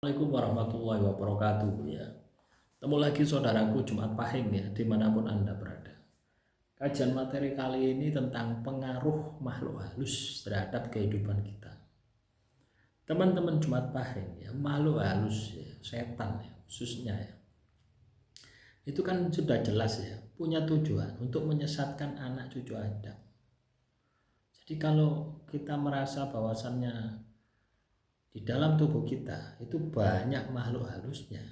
Assalamualaikum warahmatullahi wabarakatuh ya. Ketemu lagi saudaraku Jumat Pahing ya, dimanapun Anda berada. Kajian materi kali ini tentang pengaruh makhluk halus terhadap kehidupan kita. Teman-teman Jumat Pahing ya, makhluk halus ya, setan ya, khususnya ya. Itu kan sudah jelas ya, punya tujuan untuk menyesatkan anak cucu Adam. Jadi kalau kita merasa bahwasannya di dalam tubuh kita itu banyak makhluk halusnya,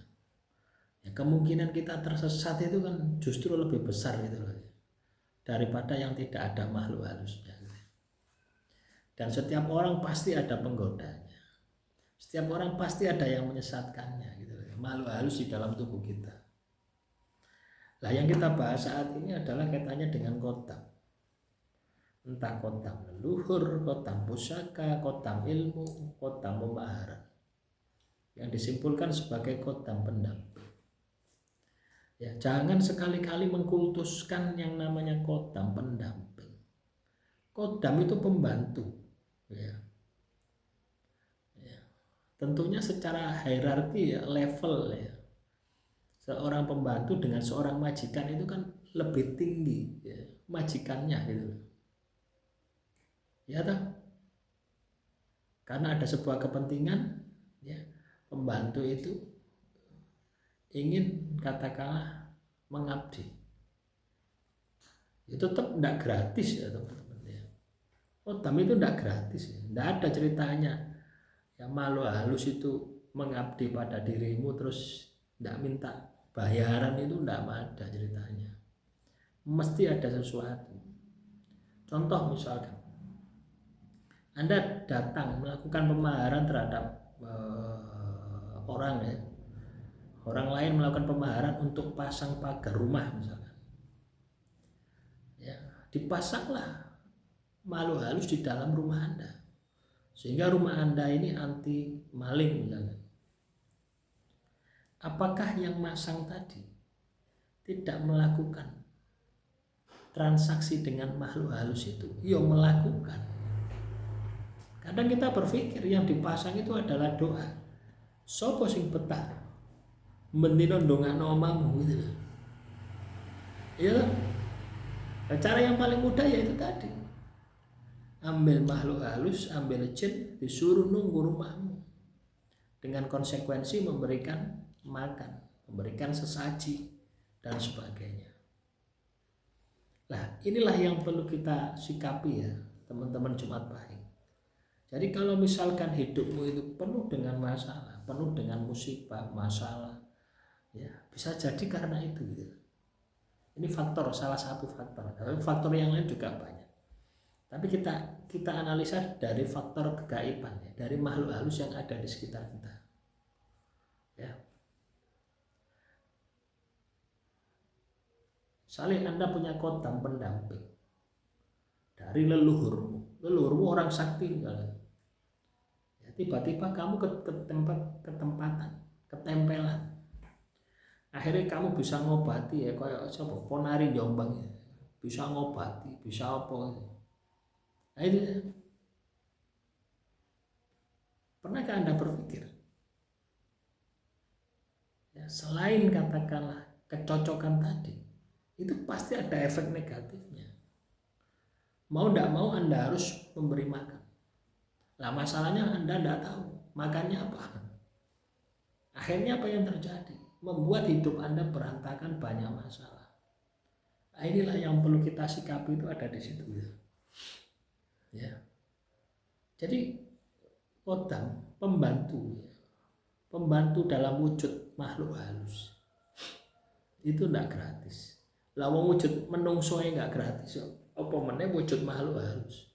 ya kemungkinan kita tersesat itu kan justru lebih besar gitu loh, daripada yang tidak ada makhluk halusnya. Dan setiap orang pasti ada penggodanya, setiap orang pasti ada yang menyesatkannya gitu loh, makhluk halus di dalam tubuh kita. Nah yang kita bahas saat ini adalah kaitannya dengan kotam. Entah kotam leluhur, kotam pusaka, kotam ilmu, kotam pemaharan, yang disimpulkan sebagai kotam pendamping. Ya, jangan sekali-kali mengkultuskan yang namanya kotam pendamping. Kodam itu pembantu, ya. Tentunya secara hierarki ya, level ya. Seorang pembantu dengan seorang majikan itu kan lebih tinggi ya, majikannya gitu. Ya toh? Karena ada sebuah kepentingan ya, pembantu itu ingin katakanlah mengabdi. Itu tetap tidak gratis ya teman-teman ya. Kodam itu tidak gratis ya. Tidak ada ceritanya ya makhluk halus itu mengabdi pada dirimu terus tidak minta bayaran, itu tidak ada ceritanya. Mesti ada sesuatu. Contoh misalkan Anda datang melakukan pemaharan terhadap orang ya, orang lain melakukan pemaharan untuk pasang pagar rumah misalkan, ya dipasanglah makhluk halus di dalam rumah Anda sehingga rumah Anda ini anti maling misalkan. Apakah yang masang tadi tidak melakukan transaksi dengan makhluk halus itu? Ya melakukan. Kadang kita berpikir yang dipasang itu adalah doa. Sopo sing betah mendino ndongakno omamu gitu. Ya, cara yang paling mudah yaitu tadi. Ambil makhluk halus, ambil jin, disuruh nunggu rumahmu. Dengan konsekuensi memberikan makan, memberikan sesaji dan sebagainya. Nah, inilah yang perlu kita sikapi ya, teman-teman Jumat Pahing. Jadi kalau misalkan hidupmu itu penuh dengan masalah, penuh dengan musibah, masalah, ya bisa jadi karena itu gitu. Ini faktor, salah satu faktor. Tapi faktor yang lain juga banyak. Tapi kita analisa dari faktor kegaiban ya, dari makhluk halus yang ada di sekitar kita. Ya. Misalnya Anda punya kodam pendamping dari leluhurmu orang sakti misalnya. Ya, tiba-tiba kamu ketempelan. Akhirnya kamu bisa ngobati ya, kayak siapa? Ponari Jombang ya. Bisa ngobati, bisa apa gitu. Nah itu ya. Pernahkah Anda berpikir ya, selain katakanlah kecocokan tadi, itu pasti ada efek negatifnya. Mau tidak mau Anda harus memberi makan. Nah masalahnya Anda tidak tahu makannya apa. Akhirnya apa yang terjadi? Membuat hidup Anda berantakan, banyak masalah. Nah, inilah yang perlu kita sikapi, itu ada di situ ya. Jadi kodam pembantu ya. Pembantu dalam wujud makhluk halus itu tidak gratis. Lah wujud menungso nggak gratis. Apa meneh wujud makhluk halus.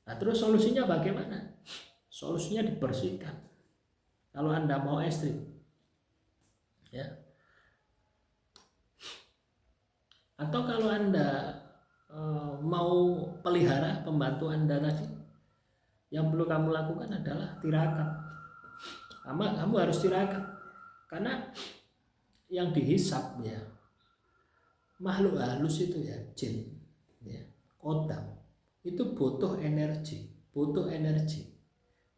Nah terus solusinya bagaimana? Solusinya dibersihkan. Kalau Anda mau ekstrim, ya. Atau kalau Anda mau pelihara pembantu Anda tadi, yang perlu kamu lakukan adalah tirakat. Kamu harus tirakat, karena yang dihisap ya makhluk halus itu ya, jin, ya, kodam, itu butuh energi.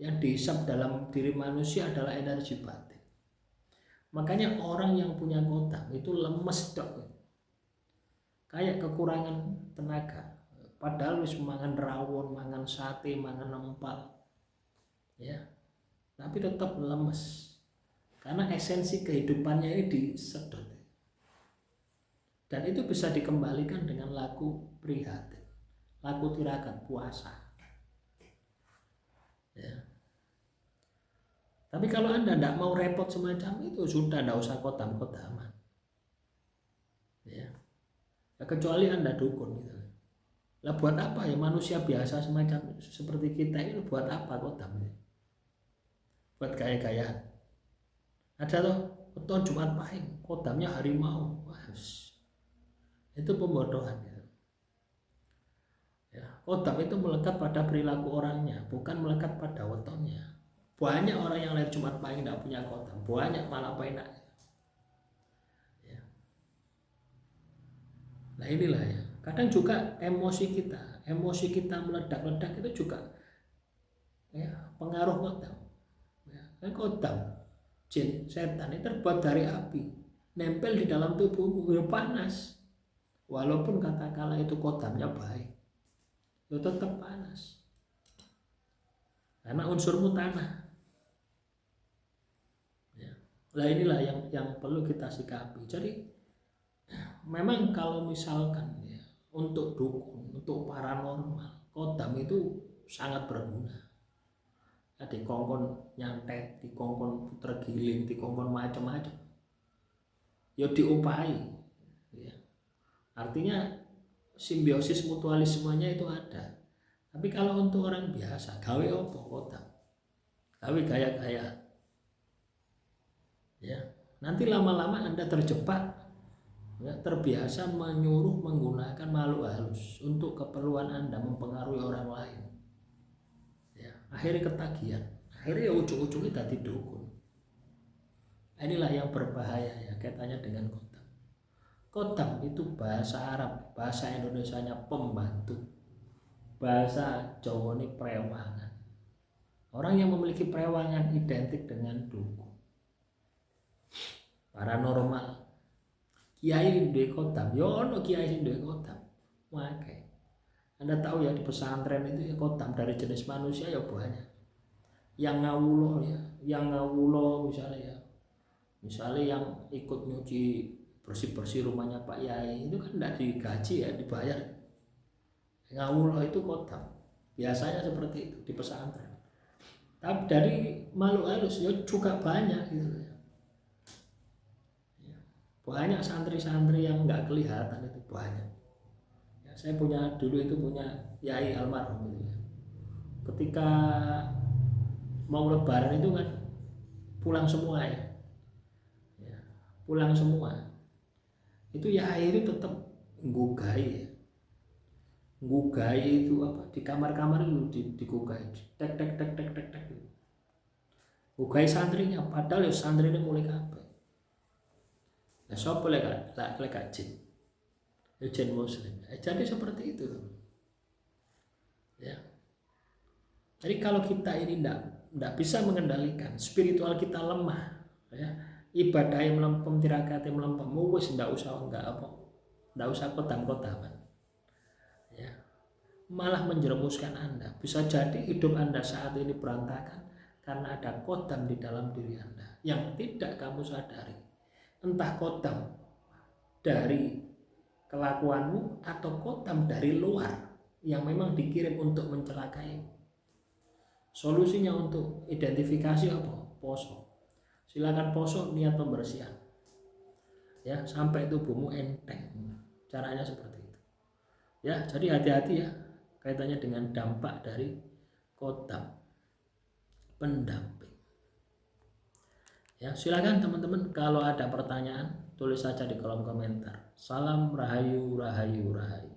Yang dihisap dalam diri manusia adalah energi batin. Makanya orang yang punya kodam itu lemes dok, kayak kekurangan tenaga. Padahal wis mangan rawon, mangan sate, mangan empal, ya, tapi tetap lemes karena esensi kehidupannya ini disedot. Dan itu bisa dikembalikan dengan lagu prihatin, lagu tirakat puasa, ya. Tapi kalau Anda tidak mau repot semacam itu, sudah tidak usah kodam-kodaman, ya. Ya, kecuali Anda dukun gitu. Lah buat apa ya manusia biasa semacam seperti kita ini, buat apa kodam ini? Buat gaya-gayaan. Ada tuh beton Jumat Pahing, kodamnya harimau. Wah, itu pembodohan ya. Ya, kodam itu melekat pada perilaku orangnya, bukan melekat pada wetonnya. Banyak orang yang lahir Jumat Pahing tidak punya kodam, banyak malah enak. Ya. Nah inilah ya. Kadang juga emosi kita meledak-ledak itu juga ya pengaruh kodam. Ya, kodam, jin, setan itu terbuat dari api, nempel di dalam tubuhmu, ya panas. Walaupun katakanlah itu kodamnya baik, itu tetap panas. Karena unsurmu tanah. Ya. Nah inilah yang perlu kita sikapi. Jadi memang kalau misalkan ya, untuk dukun, untuk paranormal, kodam itu sangat berguna. Ya, dikongkon nyantet, dikongkon puter giling, dikongkon macam-macam. Ya diupahi. Ya. Artinya simbiosis mutualismenya itu ada. Tapi kalau untuk orang biasa, gawe opo kodam, gawe gaya-gaya. Ya, nanti lama-lama Anda terjebak, ya, terbiasa menyuruh menggunakan makhluk halus untuk keperluan Anda mempengaruhi orang lain. Ya, akhirnya ketagihan, akhirnya ya ujung-ujungnya tadi dukun. Inilah yang berbahaya ya kaitannya dengan kodam. Kodam itu bahasa Arab, bahasa Indonesianya pembantu, bahasa Jawa ini prewangan. Orang yang memiliki prewangan identik dengan dukun. Paranormal, kiai duwe kodam, ya ono kiai sing duwe kodam. Wae. Anda tahu ya di pesantren itu ya kodam dari jenis manusia ya banyak. Yang ngawulo misalnya ya. Misalnya yang ikut nyuci bersih-bersih rumahnya Pak Yai itu kan tidak digaji ya, dibayar. Ngawulo itu kodam. Biasanya seperti itu di pesantren. Tapi dari makhluk halus ya juga banyak gitu ya. Banyak santri-santri yang nggak kelihatan itu banyak. Ya, saya dulu punya yai almarhum itu ya. Ketika mau lebaran itu kan pulang semua ya. Ya, pulang semua. Itu yai itu tetap nggugai ya. Nggugai itu apa? Di kamar-kamar itu digugai. Tek tek tek tek tek tek. Nggugai santrinya padahal ya santrinya mulai kabeh. Nah, siapa lek jin? Ya jin muslim. Jadi seperti itu. Ya. Jadi kalau kita ini tidak bisa mengendalikan, spiritual kita lemah, ya. Ibadah yang melempem, tirakat yang melempem, wis tidak usah kodam-kodaman. Ya. Malah menjerumuskan Anda. Bisa jadi hidup Anda saat ini berantakan karena ada kodam di dalam diri Anda yang tidak kamu sadari. Entah kodam dari kelakuanmu atau kodam dari luar yang memang dikirim untuk mencelakai. Solusinya untuk identifikasi apa? Poso. Silakan poso, niat pembersihan. Ya, sampai tubuhmu enteng. Caranya seperti itu. Ya, jadi hati-hati ya kaitannya dengan dampak dari kodam pendamping. Ya, silakan teman-teman kalau ada pertanyaan tulis saja di kolom komentar. Salam rahayu, rahayu, rahayu.